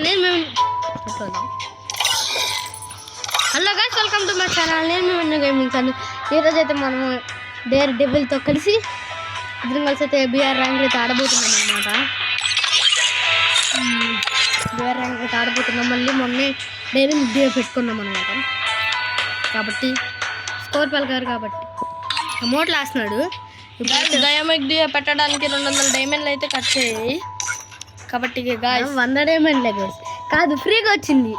నేను మేము hello guys, welcome to my channel. నేను మేము గేమింగ్ ఛానల్. ఈరోజు అయితే మనము డేర్ డెవిల్తో కలిసి ఇద్దరం కలిసి అయితే బిఆర్ ర్యాంక్ అయితే ఆడబోతున్నాం అనమాట. బిఆర్ ర్యాంక్ అయితే ఆడబోతున్నాం. మళ్ళీ మొన్నే డైమండ్ డే పెట్టుకున్నాం అనమాట. కాబట్టి స్కోర్ పలకారు కాబట్టి అమౌంట్లు వేస్తున్నాడు. డైమండ్ డే పెట్టడానికి 200 డైమండ్లు అయితే ఖర్చు అయ్యాయి. కాబట్టి 100 డైమండ్లే గైస్, కాదు ఫ్రీగా వచ్చింది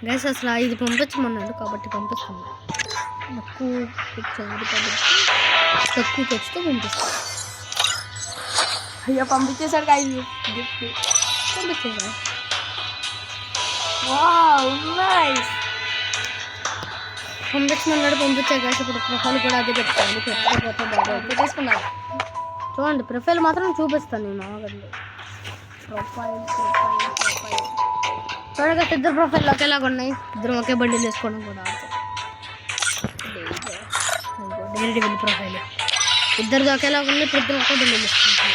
గైస్. అసలు ఇది పంపించమన్నాడు కాబట్టి పంపిస్తున్నాను. తక్కువ వచ్చాడు కాబట్టి తక్కువకి వస్తే పంపిస్తాను. అయ్యో పంపించేశాడు గాయస్, పంపించేసా. Wow nice. పంపించమన్నాడు, పంపించా గైస్. ఇప్పుడు ప్రొఫైల్ కూడా అదే పెట్టుకోండి. పెట్టేసుకున్నాడు చూడండి, ప్రొఫైల్ మాత్రం చూపిస్తాను నేను ఆగండి. ప్రొఫైల్ చూడగా ఇద్దరు ప్రొఫైల్ ఒకేలాగా ఉన్నాయి. ఇద్దరు ఒకే బండి వేసుకోవడం కూడా డైరెక్ట్ వెళ్ళి ప్రొఫైల్ ఇద్దరిది ఒకేలాగా ఉంది. ఇద్దరు ఒకే బండి వేసుకుంటాం.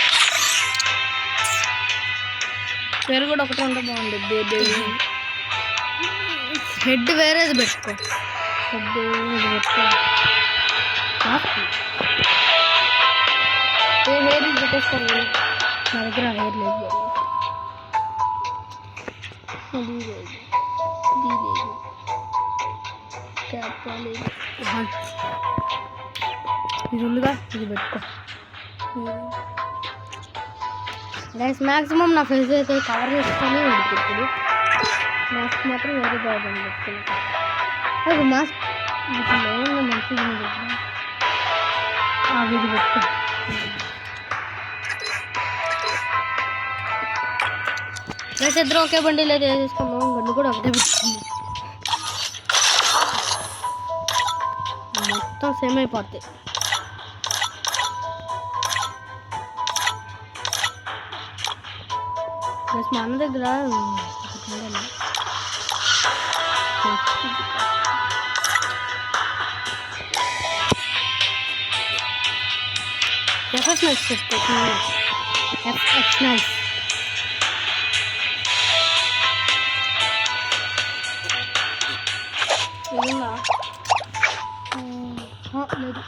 పేరు కూడా ఒకటే ఉంటే బాగుంటుంది. హెడ్ వేరేది పెట్టుకో. హెడ్ పెట్టుకో. హెయిర్ పెట్టేసుకోండి. నా దగ్గర హెయిర్ లేదు. ఇది ఉందిగా, ఇది పెట్టుకో. గైస్ మ్యాక్సిమం నా ఫేస్ అయితే కవర్ చేసుకొని ఉంటుంది. ఇప్పుడు మాస్క్ మాత్రం వేరే బాగుంది పెట్టుకుంటాను. అది మాస్క్ మంచిగా ఇది పెట్టుకో. గైస్ ఇద్దరు ఒకే బండిలో అయితే వేసేసుకున్నాం. గండు కూడా ఒకటే పెట్టుకుంది. మొత్తం సేమ్ అయిపోతాయి. గైస్ మా అన్న దగ్గర ఎఫ్ఎస్ నైస్ పెట్టుకుంటున్నాను. ఎఫ్ఎస్ నైస్ ఏమన్నా లేదు,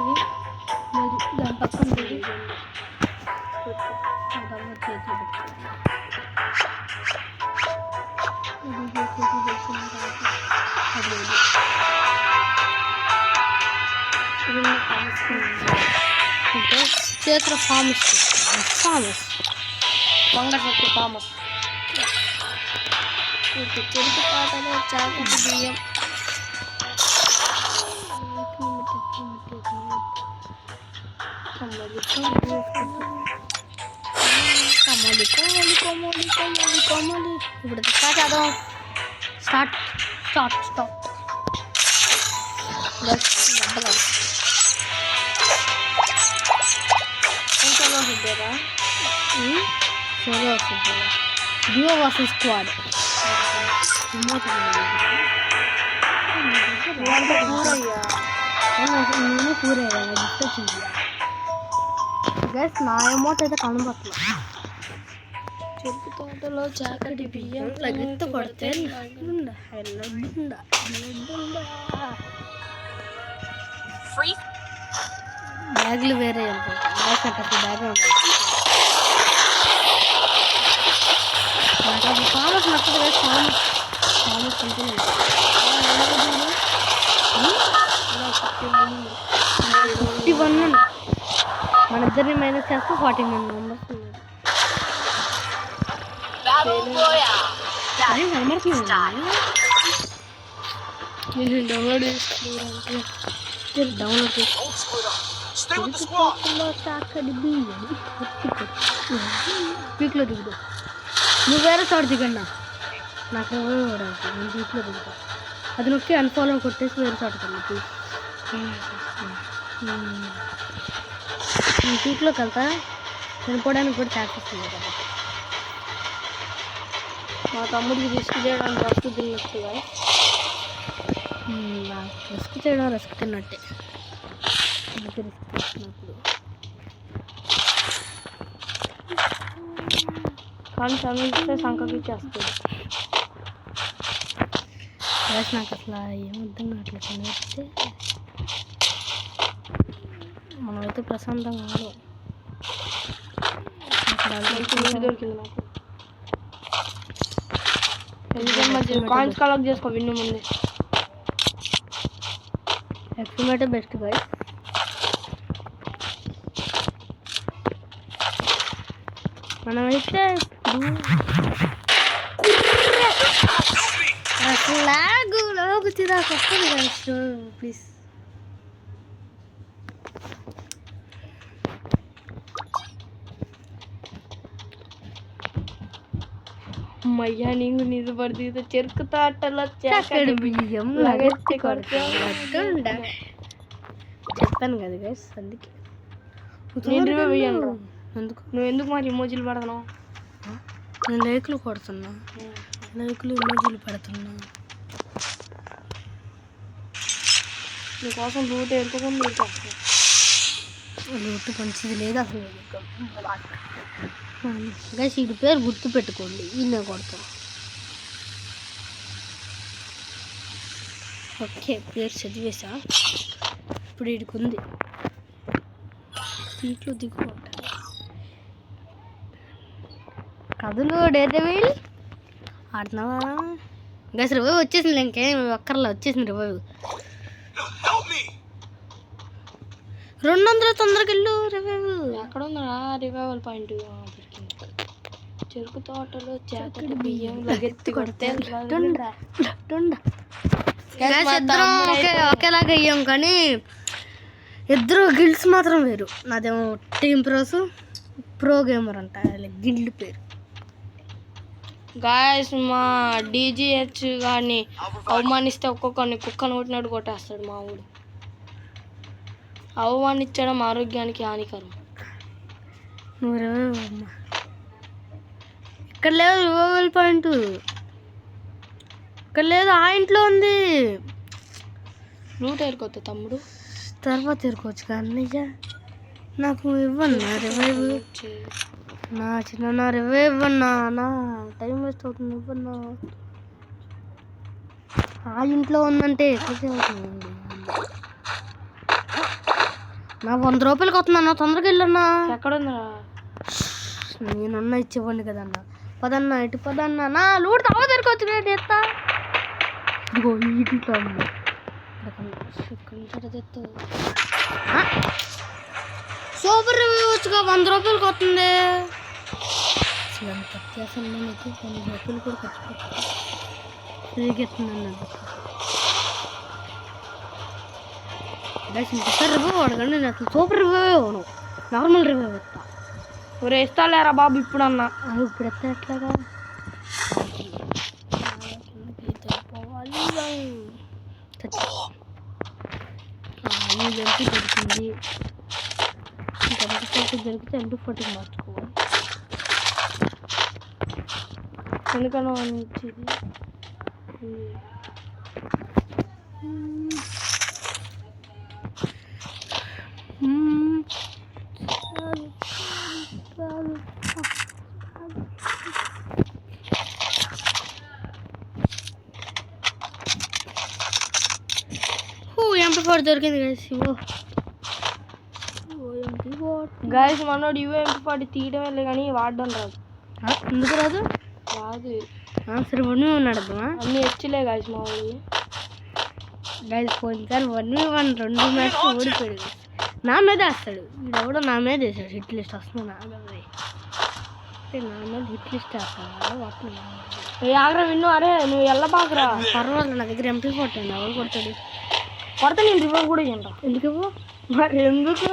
ఇది లేదు, దాని పక్కన లేదు. చేతుల ఫార్మస్ పొంగశక్తి ఫామస్ చెరుకు పాటలో చాకటి బియ్యం. కమలి ఇప్పుడు స్టార్ట్ చేద్దాం. స్టార్ట్ స్టార్ట్ స్టార్ట్ సోలో వస్తుంది. Duo versus squad. నేను కూరేయాలి. గిఫ్ట్ వచ్చింది గైస్. నా అమౌంట్ అయితే కనబడుతుంది. చెరుకు తోటలో చాకటి బియ్యం లగెత్తు కొడితే బ్యాగులు వేరే బ్యాగ్ ఉంటుంది. నాకు అది ఫామస్ నచ్చదు కదా. ఫామస్ ఉంటుంది. 51 మన ఇద్దరిని మైనస్ చేస్తే 41 మెంబర్స్ ఉన్నారు. డౌన్లోడ్ పీక్లో దిగుదు. నువ్వు వేరే చోట దిగండి. నాకు నేను పీక్లో దిగుతా. అది నొక్కి అన్ఫాలో కొట్టేసి వేరే చోటకి వెళ్ళి నేను పీక్లోకి వెళ్తా. చనిపోవడానికి కూడా ఛాన్సెస్ ఉంది కదా. మా తమ్ముడికి రిస్క్ చేయడానికి రిస్క్ తిన్నట్టుగా. రిస్క్ చేయడం రిస్క్ తిన్నట్టే. రిస్క్ చేసినప్పుడు కానీ చదివిస్తే సంకకి ఇచ్చేస్తుంది. నాకు అసలు ఏమర్థం కావట్లేదు. చదివిస్తే మనమైతే ప్రశాంతంగా కాదు. దొరికింది నాకు. ఎందుకంటే మంచి కాయిన్స్ కలెక్ట్ చేసుకో విన్ను ముందే. ఎక్స్ట్రీమేటే బెస్ట్ బాయ్. మనమైతే అసలు లాగు చిరాకు వస్తుంది కదా. ప్లీజ్ అమ్మయ్యా నీకు నిజ పడితే చెరుకు తాటలో చక్కడి బియ్యం లగెత్తి కొడుతుండ. చెప్పాను కదా గైస్, అందుకే ఎందుకు నువ్వు ఎందుకు మరి ఇమోజీలు పెడుతున్నావు? నేను లైకులు కొడుతున్నా, లైకులు ఇమోజీలు పెడుతున్నా. నీకోసం రూట్ ఎరుకోకుండా రూట్ మంచిది లేదు అసలు. గైస్ వీడి పేరు గుర్తు పెట్టుకోండి, ఈయన కొడతాను. ఓకే పేరు చదివేసా. ఇప్పుడు వీడికి ఉంది సీట్లు దిగుకుంటా. కథలు డేటెవిల్ ఆడుతున్నావా? గైస్ రివైవ్ వచ్చేసింది, ఇంకేం ఒక్కర్లా వచ్చేసింది రివైవ్. 200 తొందరగా వెళ్ళు. రివైవ్ ఎక్కడ ఉందా? రివైవల్ పాయింట్ చెరుకు తోటలో చేపటి బియ్యం లగెత్తి కొడితే ఒకేలాగా వెయ్యాం, కానీ ఇద్దరు గిల్డ్స్ మాత్రం వేరు. నాదేమో టీమ్ ప్రో గేమర్ అంట గిల్డ్ పేరు. గాయస్ మా డీజీహెచ్ గారిని అవమానిస్తే ఒక్కొక్కరిని కుక్కను కొట్టినట్టు కొట్టేస్తాడు మా ఊడు. అవమానించడం ఆరోగ్యానికి హానికరం. నువ్వు రివైవ్ అమ్మా, ఇక్కడ లేదు రివైవల్ పాయింట్, ఇక్కడ లేదు, ఆ ఇంట్లో ఉంది. రూట్ ఏరుకోవద్దు తమ్ముడు, తర్వాత ఏరుకోవచ్చు. కానీ నాకు ఇవ్వన్నా రివైవ్, నా చిన్న నా రివైవ్ ఇవ్వన్నా, నా టైం వేస్ట్ అవుతుంది. ఇవ్వన్నా, ఆ ఇంట్లో ఉందంటే ఎక్కువ అవుతుంది. నా 100 రూపాయలకి వస్తుందన్నా, తొందరగా వెళ్ళన్నా. ఎక్కడ ఉందా? నేనున్నా ఇచ్చివ్వండి కదన్నా. పదన్నా ఇటు పదన్నా, నా లూడు తవ్వ దొరకవచ్చు. నేను ఎత్తా ఇదిగో ఈ ఇంట్లో ఉంది. సూపర్ రివ్యూ వచ్చుగా 100 రూపాయలకి వస్తుంది. అసలు అంత వ్యత్యాసం నీకు 100 రూపాయలు కూడా ఖర్చు పెట్టాలి. ఫ్రీగా ఎత్తుందన్నది. ఇంకొకసారి రివ్యూ అడగండి, నేను అసలు సూపర్ రివ్యూ ఇవ్వను, నార్మల్ రివ్యూ ఇస్తా. ఒరే ఇస్తాలేరా బాబు ఇప్పుడు అన్నా. ఇప్పుడు ఎత్తా ఎట్లాగా జంపు దొరికింది. దొరికితే M240 మార్చుకోవాలి. ఎందుకన్నా మంచిది. M240 దొరికింది గైస్. మనోడు MP40 తీయడమే కానీ వాడడం రాదు. ఎందుకు రాదు? రాదు. సరే 1v1 అన్ని హెచ్లే గైస్ మా ఊళ్ళు. గైస్ పోయినసారి 1v1 2 మ్యాచ్లు ఓడిపోయాడు. నా మీద వేస్తాడు వీడు, ఎవడో నా మీద వేసాడు. హిట్ లిస్ట్ వస్తుంది నా మీద, నా మీద హిట్ లిస్ట్ వేస్తాడు. ఆగ్రా విన్ను. అరే నువ్వు ఎల్లబాకరా, పర్వాలేదు, నా దగ్గర MP40 అండి. ఎవరు కొడతాడు? కొడితే నేను రివర్ కూడా తింటా. ఎందుకు మరి ఎందుకు?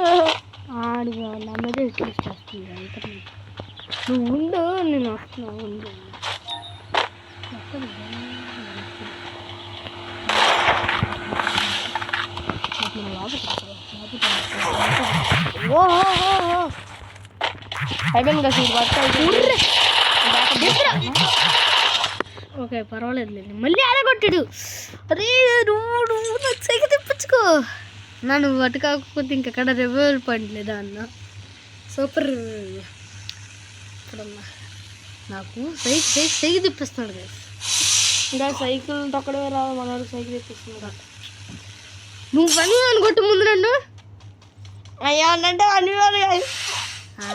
ఆడి నా మీద హిట్ లిస్ట్ వస్తుంది. అంత నువ్వు ఉండు, నేను వస్తున్నా. ఉండు అయిపోయింది కదా. ఓకే పర్వాలేదు, మళ్ళీ ఆడగొట్టాడు. అరే నువ్వు నాకు సైకి తెప్పించుకో. నువ్వు అటు కాకపోతే ఇంకెక్కడ రివైవల్ పాయింట్ లేదా అన్న. సూపర్ ఇప్పుడన్నా నాకు సైకి తిప్పిస్తున్నాడు గైస్. ఇంకా సైకిల్ తొక్కడమే రాదు, మనోడు సైకిల్ ఎక్కిస్తున్నాడు. నువ్వు పని అనుకుంటు ముందు నన్ను అయ్యా అంటే అన్ని వాళ్ళు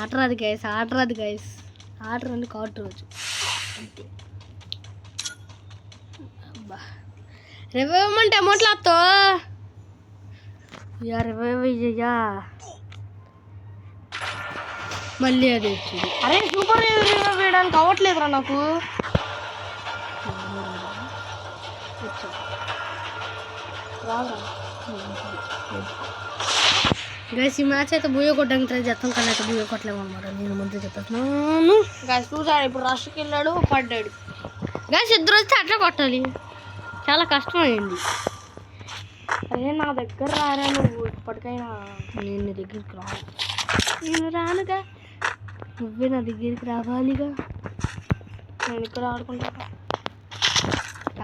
ఆటరాదు గైస్, ఆటరాదు గైస్, ఆటరు అంటే కాటు రోజు అంతే. అబ్బా రివైవ్మంటే అమౌంట్లు వస్తావు యా రివైవ్ అయ్యా మళ్ళీ అది వచ్చింది. అరే సూపర్ రివైవ్ వేయడానికి అవ్వట్లేదురా నాకు. గైస్ ఈ మ్యాచ్ అయితే బూయ కొట్టడానికి ట్రై చేస్తాం, కానీ అయితే బూయ కొట్టలేము అనమాట. నేను ముందు చెప్పేస్తున్నాను. గైస్ చూసాడు ఇప్పుడు రష్కి వెళ్ళాడు, పడ్డాడు. గైస్ ఇద్దరు వస్తే అట్లా కొట్టాలి, చాలా కష్టమైంది. అదే నా దగ్గర రారా నువ్వు ఇప్పటికైనా. నేను నీ దగ్గరికి రాను, నేను రానుగా, నువ్వే నా దగ్గరికి రావాలిగా. నేను ఇక్కడ ఆడుకుంటా,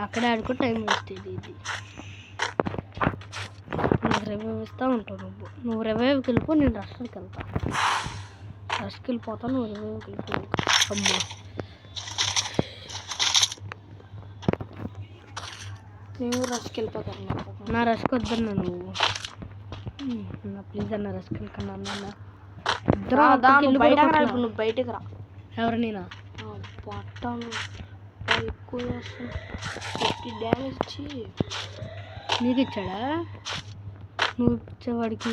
అక్కడే ఆడుకో, టైం వేస్ట్ ఇది. నాకు రివైవ్ ఇస్తూ ఉంటావు నువ్వు రివైవ్కి వెళ్ళిపో, నేను రష్కి వెళ్తా. రష్కి వెళ్ళిపోతాను, నువ్వు రివైవ్కి వెళ్ళిపో. అమ్మా నేను రష్కి వెళ్ళిపోతాను. నా రష్కి వద్దన్నా నువ్వు, నా ప్లీజ్ అన్న రష్కి వెళ్ళకన్నా అన్న. నువ్వు బయటకు రా. ఎవరు నేనా? పట్టాను ఎక్కువ చేస్తాను, డ్యామేజ్ ఇచ్చి నీకు ఇచ్చాడా? నువ్వు ఇచ్చేవాడికి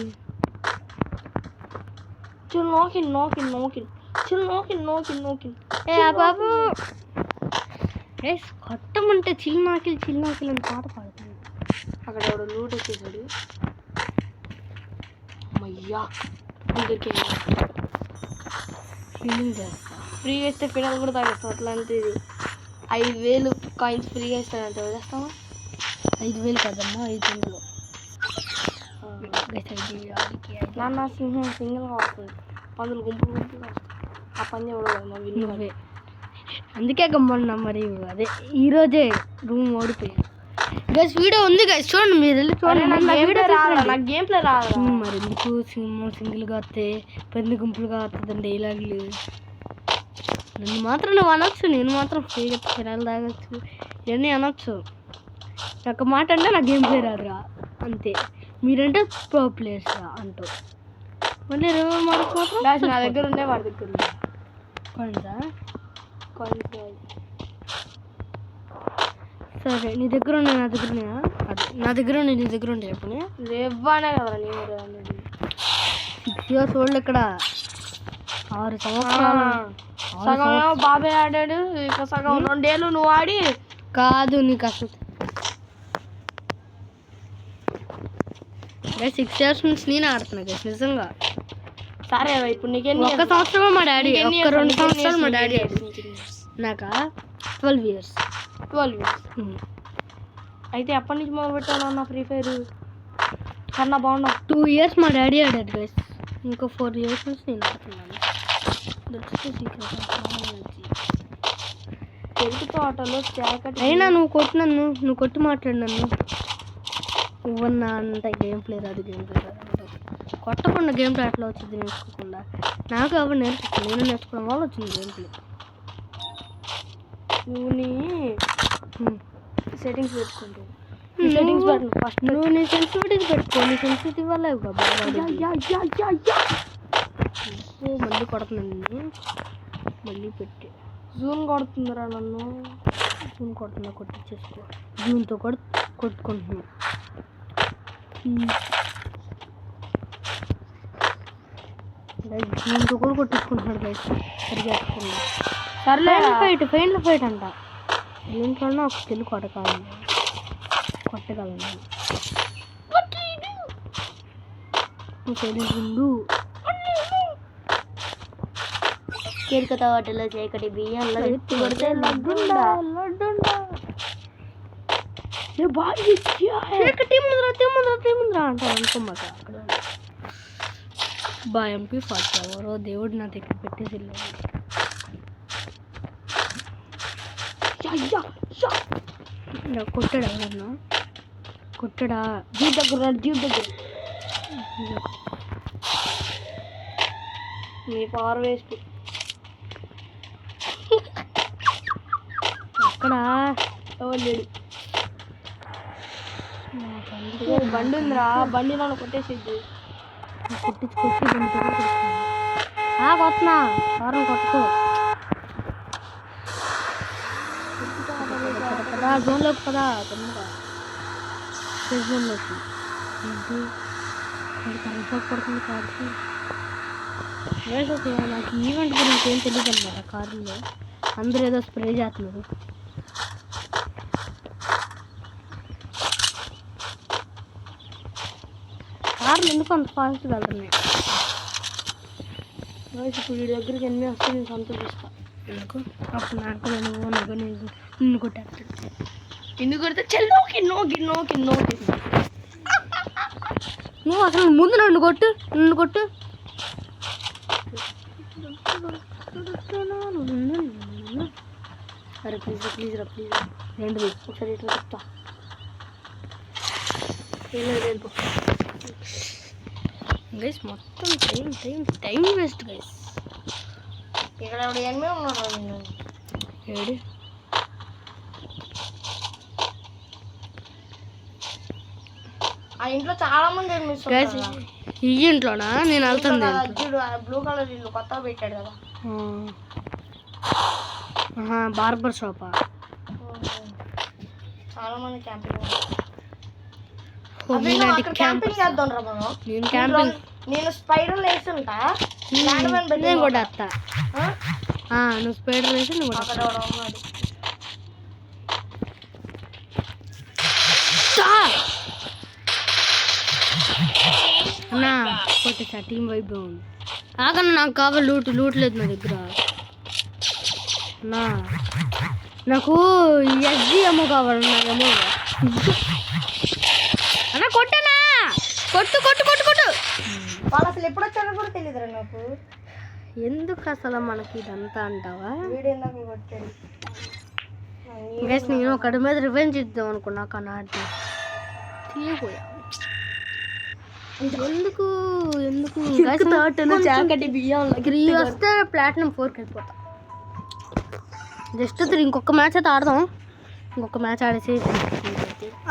చిల్ నోకిన్ ఏ బాబు ఏ కొట్టమంటే చిల్ నాకిల్ అని పాట పాడుతుంది. అక్కడ ఎవడో లూట్ వచ్చేసాడు. అమ్మయ్యా దగ్గరికి ఫీలింగ్ చేస్తా. ఫ్రీగా ఇస్తే ఫినాల్ కూడా తాగేస్తాం. అట్లాంటిది 5,000 కాయిన్స్ ఫ్రీగా ఇస్తానంటే వదిలేస్తామా? 5,000 కదమ్మా, 500. నాన్న సింగిల్గా వస్తుంది, పందులు గుంపులు వస్తాయి. ఆ పని ఎవడో నువ్వే, అందుకే గమ్మన్నా. మరి అదే ఈరోజే రూమ్ ఓడిపోయాను. గైస్ వీడియో ఉంది గైస్, చూడండి మీరు వెళ్ళి చూడండి. నాకు గేమ్ ప్లే రాదు. మరి ఎందుకు సింగిల్గా వస్తే పెద్ద గుంపులుగా వస్తుందండి డైలాగులు. నన్ను మాత్రం నువ్వు అనొచ్చు, నేను మాత్రం ఫ్రీగా ఫినాల్ తాగొచ్చు, ఇవన్నీ అనొచ్చు. ఒక మాట అంటే నా గేమ్ ప్లే రాదురా అంతే, మీరంటే ప్రో ప్లేయర్స్ రా అంటూ. మళ్ళీ మనకు మాత్రం నా దగ్గర ఉండే వాడి దగ్గర సరే నీ దగ్గర ఉన్నాయి, నా దగ్గర ఉన్నాయా? అదే నా దగ్గర ఉన్నాయి, నీ దగ్గర ఉండే ఎప్పుడు ఇవ్వనే కదా నేను 6 years ఓల్డ్. ఇక్కడ 6 సంవత్సరాలు. సగం బాబాయ్ ఆడాడు, ఇక సగం 2 ఏళ్ళు నువ్వు ఆడి. కాదు నీకు అసలు 6 years నుంచి నేను ఆడుతున్నా గైస్ నిజంగా. సరే ఇప్పుడు నీకేం 1 సంవత్సరమే మా డాడీ, 2 సంవత్సరాలు మా డాడీ. నాకా 12 years. అయితే ఎప్పటి నుంచి మొదలు పెట్టాను అన్న ఫ్రీ ఫైర్ కన్నా బాగున్నా. 2 years మా డాడీ ఆడాడు గైస్, ఇంకో 4 years నుంచి నేను ఆడుతున్నాను. చెరుకు తోటలో అయినా నువ్వు కొట్టి మాట్లాడు నన్ను. నువ్వన్నా అంత గేమ్ ప్లే రాదు, కొట్టకుండా గేమ్ ప్లే అట్లా వచ్చింది నేర్చుకోకుండా. నాకు ఎవరు నేర్చుకున్నాను, నేను నేర్చుకోవడం వల్ల వచ్చింది గేమ్ ప్లే. నువ్వు నీ సెట్టింగ్స్ పెట్టుకుంటావు. ఫస్ట్ నువ్వు నీ సెన్సిటివిటీస్ పెట్టుకో, నీ సెన్సిటివ్ వల్ల మళ్ళీ కొడుతున్నాను, మళ్ళీ పెట్టి జూన్ కొడుతుందిరా నన్ను. జూన్ కొడుతున్నా, కొట్టించేసుకో. జూన్తో కూడా కొట్టుకుంటున్నా. జూన్తో కూడా కొట్టించుకుంటున్నాడు గైస్, సరిగేసుకున్నా. సర్లే ఫైనల్ ఫైట్ అంట. దీంట్లోనే ఒక స్కిల్ కొట్టగలను. చెరుకు తోటలో చీకటి బియ్యంలో ఎత్తి కొడితే లడ్డుండా అంటారు అనుకోమాక. అక్కడ ఎంపీ ఫాస్ట్ ఎవరో దేవుడు నా దగ్గర పెట్టేసి వెళ్ళాడు. కొట్టాడా ఎవరన్నా? కొట్టాడా? జీప్ దగ్గర నీ పవర్ వేస్ట్. ఎక్కడ ఎవరు లేడు. బండి ఉందిరా, బండి నన్ను కొట్టేసిద్ది. కొట్టించుకొచ్చి కొత్తున్నా వారం కొట్టుకో కదా జోన్లోకి కదా తొందరగా జోన్లోకి ఏంటి కరెంట్ పడుతుంది కార్కి. నాకు ఈవెంట్ గురించి ఏం తెలియదు అనమాట. కారులో అందరూ ఏదో స్ప్రే చేస్తున్నారు. కార్లు ఎందుకు అంత ఫాస్ట్గా వెళ్తున్నాయి? ఇప్పుడు వీడి దగ్గరికి ఎన్ని వస్తే నేను సంతోషిస్తా. ఎందుకు అప్పుడు నాకు నిన్ను కొట్టేస్తాడు. ఎందుకు కొడితే చెల్లోకి నోకి నోకి నోకి. నువ్వు అసలు ముందు నన్ను కొట్టు. అరే ప్లీజ్ రా రెండుది ఒకసారి ఇట్లా చెప్తా. గైస్ మొత్తం టైం వేస్ట్ గైస్. ఇక్కడ ఏమే ఉన్నాడు ఏడు ఆ ఇంట్లో చాలా మంది గైస్. ఈ ఇంట్లోనా నేను వెళ్తుంది? బ్లూ కలర్ ఇల్లు కొత్తగా పెట్టాడు కదా. బార్బర్ షాపా? చాలా మంది క్యాంపింగ్ చేద్దాం రా మనం. నేను క్యాంపింగ్ నేను స్పైడర్ వేస్తుంటా. నేను కూడా వస్తా. నువ్వు స్పైడర్ వేసి నువ్వు అన్నా కొట్టేసా. టీం వైపు బాగుంది. ఆగన్నా నాకు కావాలి లూట్ లేదు నా దగ్గర. నాకు ఎస్జీ అమ్మో కావాలన్నా ఏమో. అన్నా కొట్టనా? కొట్టు వాళ్ళు అసలు ఎప్పుడు వచ్చారో కూడా తెలియదురా నాకు. ఎందుకు అసలు మనకి ఇదంతా అంటావా? వీడియో నాకు కొట్టాడు. నేను ఒకటి మీద రివెంజ్ ఇద్దాం అనుకున్నా కానీ అది తీయపోయా. ఎందుకు వస్తే ప్లాటినం 4కి వెళ్ళిపోతా. జస్ట్ ఇంకొక మ్యాచ్ అయితే ఆడదాం. ఇంకొక మ్యాచ్ ఆడేసి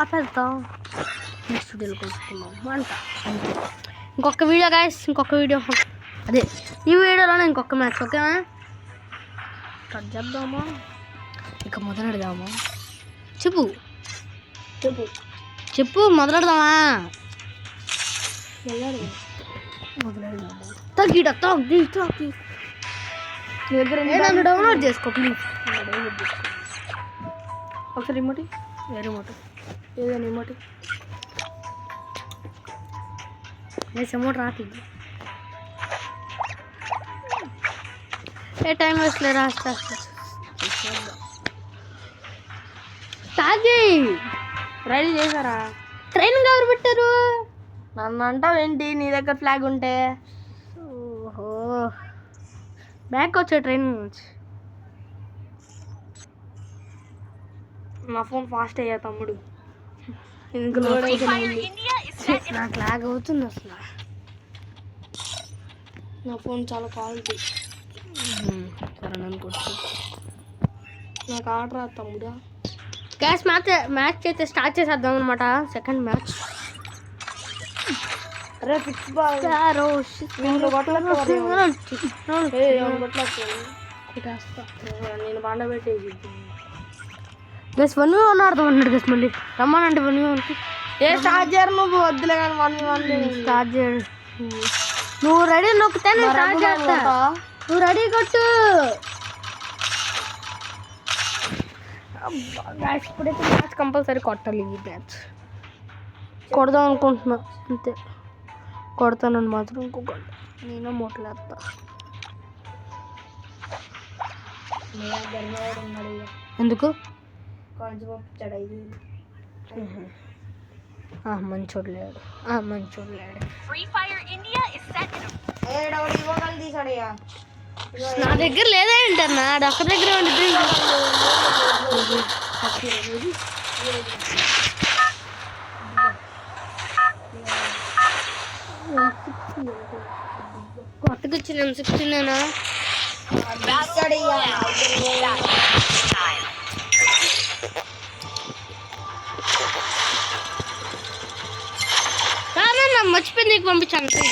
ఆపేద్దాం. నెక్స్ట్ వీడియోలో కలుసుకుందాం అంట. ఇంకొక వీడియో గాయస్, అదే ఈ వీడియోలోనే ఇంకొక మ్యాచ్. ఓకేనా? కట్ చేద్దామా? ఇక మొదలెడదామా? చెప్పు మొదలెడదామా? నన్ను డౌన్లోడ్ చేసుకో ప్లీజ్. ఒకసారి రిమోట్ ఏదో రిమోట్ రిమోట్ రాట్లేదు. ఏ టైం వేస్ట్ లేదు. రాస్తా రెడీ చేశారా? ట్రైనింగ్ ఎవరు పెట్టారు? నన్ను అంటావు ఏంటి? నీ దగ్గర ఫ్లాగ్ ఉంటే. ఓహో బ్యాక్ వచ్చే ట్రైనింగ్ నుంచి. నా ఫోన్ ఫాస్ట్ అయ్యా తమ్ముడు. నాకు లాగ్ అవుతుంది అసలు. నా ఫోన్ చాలా క్వాలిటీ. సరే అనుకుంటు నాకు ఆర్డర్ రా తమ్ముడా. గ్యాస్ మ్యాచ్ అయితే స్టార్ట్ చేసేద్దాం అనమాట. Second match. అరే ఫిక్స్ బాల్ నేను బండ పెట్టేసి గస్ 1v1 ఆడదాం అన్నాడు. గస్ మళ్ళీ రమ్మానంటే 1v1కి. ఏ స్టార్ట్ చేయరు నువ్వు? వద్దులే కానీ 1v1 స్టార్ట్ చేయడు. నువ్వు రెడీ నొక్కితే నేను స్టార్ట్ చేస్తా. నువ్వు రెడీ కొట్టు. ఇప్పుడైతే మ్యాచ్ కంపల్సరీ కొట్టాలి. ఈ మ్యాచ్ కొడదాం అనుకుంటున్నా అంతే. కొడతానని మాత్రం ఇంకొకటి నేను మొట్లేస్తా. ఎందుకు? మంచోడు లేడు. నా దగ్గర లేదా ఏంటన్నా? డాక్టర్ దగ్గర ఉంటుంది. కొత్తగా వచ్చిన M16 Battle సంగతి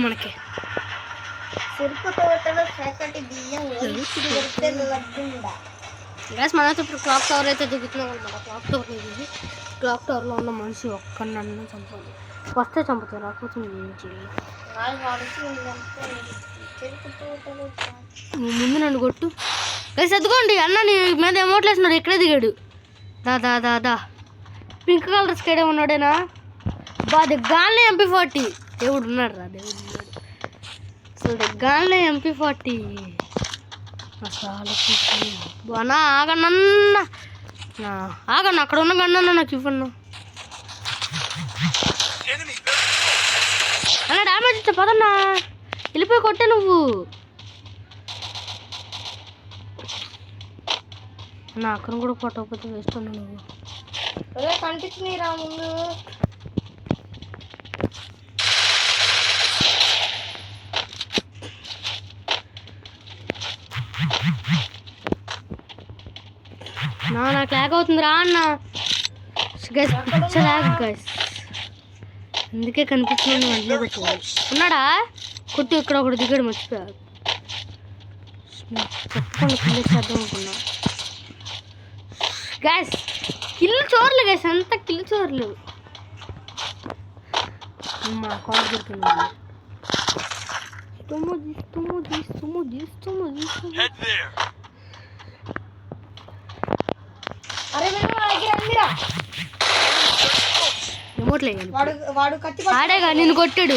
మనకి గ్యాస్ మనతో ఇప్పుడు క్లాక్ టవర్ అయితే దిగుతున్నాం అనమాట. క్లాక్ టవర్లో ఉన్న మనిషి ఒక్కడన్నా చంపాలి. వస్తే చంపుతారు, రాకపోతే ఏం చేయాలి. నువ్వు ముందు నన్ను కొట్టు. గైస్ ఎత్తుకోండి, అన్న నీ మీద ఎమోట్లు వేస్తున్నాడు. ఇక్కడే దిగాడు. దా పింక్ కలర్ స్కేడే ఉన్నాడేనా? దిగ్గానే MP40 దేవుడు ఉన్నాడు రా, దేవుడు ఉన్నాడు. అసలు దిగ్గానే MP40 అన్నా ఆగన్నా, ఆగన్నా అక్కడ ఉన్న గన్నా నాకు ఇవ్వన్నా. అలా డ్యామేజ్ ఇచ్చా పదన్నా, వెళ్ళిపోయి కొట్టే నువ్వు. నా అక్కడ కూడా కొట్టకపోతే వేస్ట్ ఉన్నా నువ్వు. కనిపించినాయి రా ముందు. నాకు లాగ్ అవుతుంది రా అన్న. గైస్ అందుకే కనిపించిన వెంటనే కొట్టుకోవాలి. ఉన్నాడా? కొట్టు ఇక్కడ ఒకటి దిగాడు, మర్చిపోయాడు. చెప్పకుండా కిల్ చేద్దాం అనుకున్నా. గ్యాస్ కిల్ చోర్లు గ్యాస్, అంతా కిల్ చోర్లు. అమ్మా కార్ దొరికింది. ఆడేగా నిన్ను కొట్టాడు.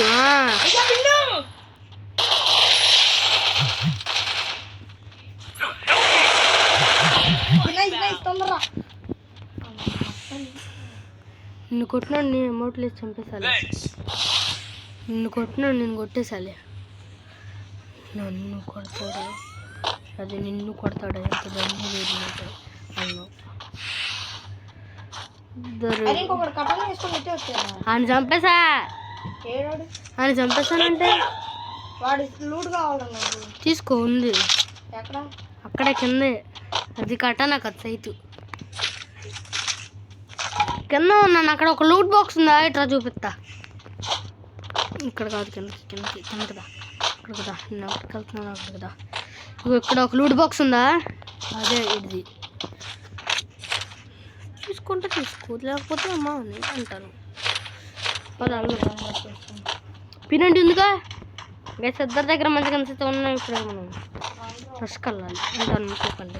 నిన్ను కొట్టినాడు, నేను ఎమోట్లు వేసి చంపేసాలి. నిన్ను కొట్టినాడు, నేను కొట్టేసాలి. నన్ను కొడతాడు, అది నిన్ను కొడతాడు. ఎంత బండి వేరు అన్నా. ఆయన చంపేసా, ఆయన చంపేసానంటే తీసుకో, ఉంది అక్కడే కిందే. అది కట్ట నాకు అది సైతు కింద ఉన్నాను. అక్కడ ఒక లూట్ బాక్స్ ఉందా, ఇట్లా చూపిస్తా. ఇక్కడ కాదు, కిందకి కదా, ఇక్కడ కదా, నేను అక్కడికి వెళ్తున్నాను. అక్కడ కదా, ఇక్కడ ఒక లూట్ బాక్స్ ఉందా, అదే ఇది. తీసుకుంటే తీసుకో, లేకపోతే అమ్మా అని అంటాను. పదాలు పినండి ఉందిగా గైస్, ఇద్దరి దగ్గర మంచిగా కనిపిస్తే ఉన్నాం. ఇప్పుడు మనం ఫస్ట్ కళ్ళాలి అంటాను. అనుకోకండి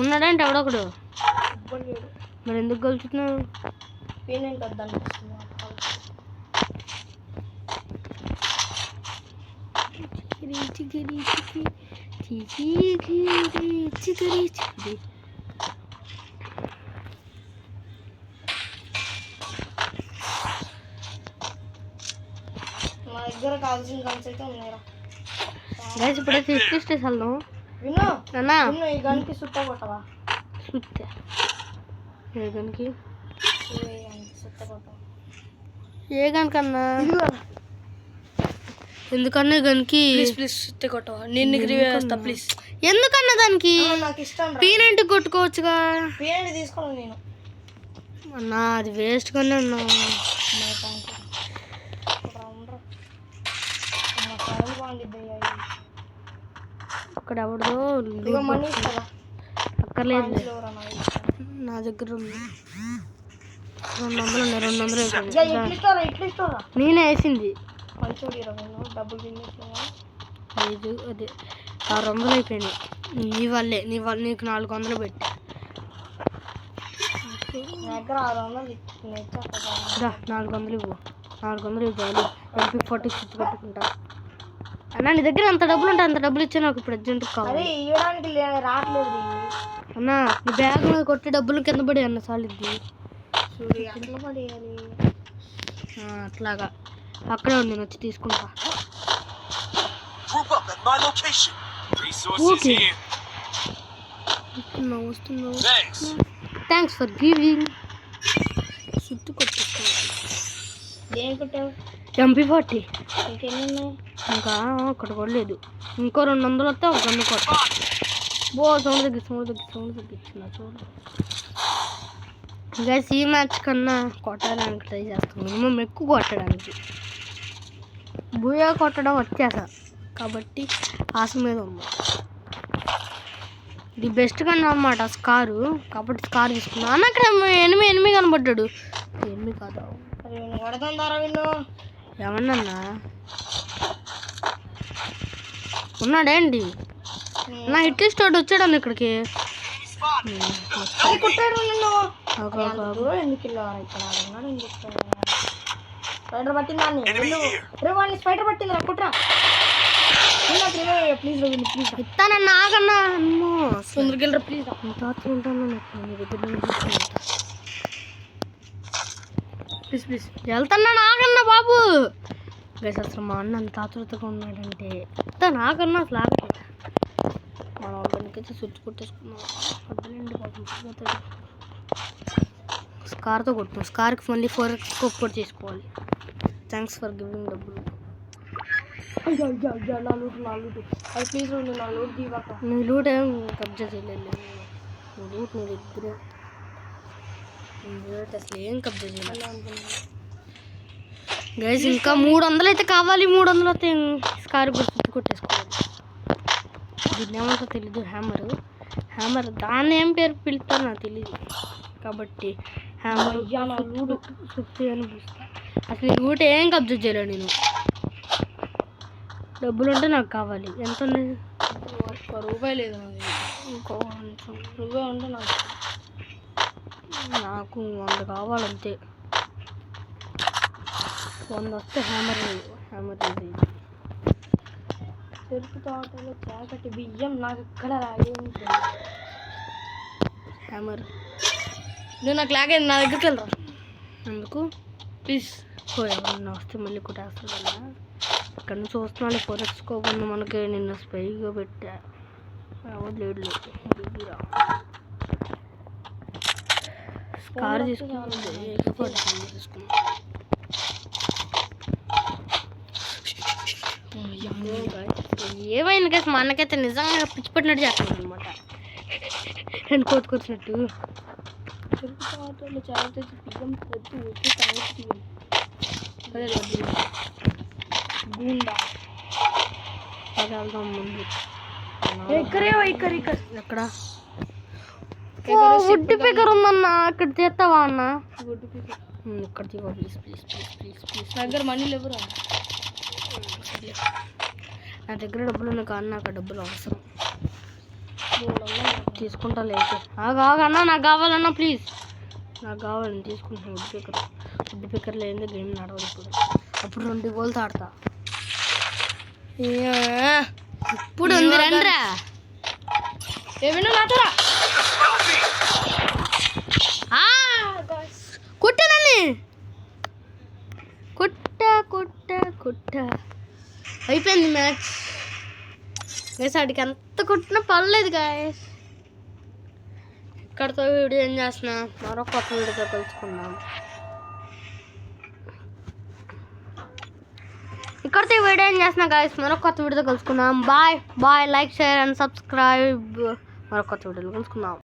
ఉన్నాడంటే ఎవడొకడు. మరి ఎందుకు కలుచుతున్నావు? దగ్గర కావాల్సిన గన్స్ అయితే ఉన్నాయిరా గైస్. ఇప్పుడే 50 స్టేస్ వెళ్దాం. విను అన్నా, ఈ గన్కి సుత్త కొట్టవా? సుత్త ఏ గన్కి? సుత్త కొట్టవా? ఏ గన్ కన్నా? ఎందుకన్నా గన్కి? ప్లీజ్ సుత్త కొట్టవా? నేను నీకు రివ్యూ చేస్తా ప్లీజ్. ఎందుకన్నా దానికి? నాకు ఇష్టం. పీనంటి కొట్టుకోవచ్చుగా. పీనంటి తీసుకోను నేను అన్నా, అది వేస్ట్ గానే ఉన్నా. అక్కడ ఎవడో అక్కర్లేదు, నా దగ్గర ఉంది. 200 ఉన్నాయి, 200 నేనే వేసింది. 5 అదే 600 అయిపోయింది. నీ వల్లే, నీకు 400 పెట్టి 400 ఇవ్వు. 400 ఇవ్వాలి. MP40 చుట్టూ పెట్టుకుంటా. అన్నా, నీ దగ్గర అంత డబ్బులు ఉంటాయి, అంత డబ్బులు ఇచ్చా నాకు ఇప్పుడు అర్జెంట్ కావాలి. అన్నా, నీ బ్యాగ్ మీద కొట్టి డబ్బులు కింద పడి అన్న సాలిద్ది. అట్లాగా అక్కడే ఉంది, నేను వచ్చి తీసుకుంటా. వస్తున్నావు. Thanks for giving. చుట్టూ కొట్టేసుకోవాలి. MP40 ఇంకెన్ని ఉన్నాయి? ఇంకా ఒకటి కూడా లేదు. ఇంకో 200 వస్తే ఒక గన్ను కొట్ట. సౌండ్ తగ్గించిన చూడు గైస్. ఈ మ్యాచ్ కన్నా కొట్టడానికి ట్రై చేస్తాం, మినిమం ఎక్కువ కొట్టడానికి. బూయా కొట్టడం వచ్చేసా కాబట్టి ఆశ మీద ఉంది. ఇది బెస్ట్ కన్నా అన్నమాట స్కారు, కాబట్టి స్కార్ తీసుకున్నా. అన్న అక్కడ ఎనిమిది కనబడ్డాడు. ఎనిమిది కాదు ఏమన్నా ఉన్నాడేంటి నా హిట్ లిస్ట్ ఒకటి వచ్చాడు ఇక్కడికి. స్పైడర్ పట్టిందా? స్పైడర్ పట్టిందా? కుట్రా ప్లీజ్ ఇస్తానన్నా ఆగన్నా. సుందరగిల్లరా ప్లీజ్. ప్లీజ్ వెళ్తున్నా నాకన్నా బాబు. గైస్ అసలు మా అన్న అంత ఆతృతగా ఉన్నాడంటే నాకన్నా అసలు ఆగట్లేదు. మన వాళ్ళకైతే స్విచ్ కొట్టేసుకున్నాం. అర్థండి బాబు. స్కార్తో కొట్టాం. స్కార్కి మళ్ళీ 4x కూడా చేసుకోవాలి. థ్యాంక్స్ ఫర్ గివింగ్ డబ్బులు. అది ప్లీజ్ నా లూట్ దిగాక. నీ లూట్ ఏం కబ్జా చేయలేదు. నీ లూట్ నీ దగ్గర అసలు ఏం కబ్జా చేయలేదు. గైస్ ఇంకా 300 అయితే కావాలి. 300 అయితే స్కార్ గుర్తు కొట్టేసుకోవాలి. దీన్ని ఏమంటో తెలీదు. హ్యామర్ దాన్ని ఏం పేరు పిలుస్తారో నాకు తెలియదు కాబట్టి హ్యామర్ లూడు సుత్తి అని పిలుస్తా. అసలు ఈ లూట్ ఏం కబ్జా చేయలేడు నేను. డబ్బులు ఉంటే నాకు కావాలి. ఎంత ఉన్నాయి? ₹1 లేదు ఇంకో రూపాయి ఉంటే నాకు 100 కావాలంతే. 100 వస్తే హ్యామర్ చెరుకు తోటలో చాకటి బియ్యం నాకు ఇక్కడ హ్యామర్. నువ్వు నాకు లాగేది నా దగ్గరికి వెళ్ళరా అందుకు ప్లీజ్. ఎవరన్నా వస్తే మళ్ళీ కొట్టేస్తుందా? ఇక్కడ నుంచి చూస్తున్నాను. 4x కోకుండా మనకి నిన్న స్పైగా పెట్టా. ఎవరు లేడు. స్కార్ తీసుకున్నాను. ఏమైంది కదా మా అన్నకైతే నిజంగా పిచ్చి పట్టినట్టు చేస్తున్నాను అనమాట. నేను కోతుకొచ్చినట్టు. చెరుకు తోటలో చాకటి బియ్యం పొద్దు వచ్చి తాగుతీ గూండా వెళ్దాం ముందు. ఇక్కడ ఎక్కడ వుడ్ పికర్ ఉందన్న. ఇక్కడ తీస్తావా అన్న? ఇక్కడ తీవా ప్లీజ్. దగ్గర మనీ లేవురా. నా దగ్గర డబ్బులు ఉన్నాయి కానీ నాకు డబ్బులు అవసరం. తీసుకుంటా లేదు. ఆగన్నా నాకు కావాలన్నా ప్లీజ్. నాకు కావాలని తీసుకుంటాను. వుడ్ పికర్ లేని గేమ్ నడవదు ఇప్పుడు. అప్పుడు 2 గోల్తో ఆడతా. ఇప్పుడు ఉంది రండ్రా. ఏమైనా నాటరా కుట్టనని కుట్ట అయిపోయింది మ్యాచ్. గైస్ ఆడికి ఎంత కొట్టినా పర్లేదు గాయస్. ఇక్కడతో వీడియో ఏం చేస్తున్నా, మరో కొత్త వీడియోతో కలుసుకుందాం. ఇక్కడితో వీడియో ఏం చేస్తున్నా గాయస్, మరొక కొత్త వీడియోతో కలుసుకుందాం. Bye. Like, share and subscribe. మరొక కొత్త వీడియోలో కలుసుకుందాం.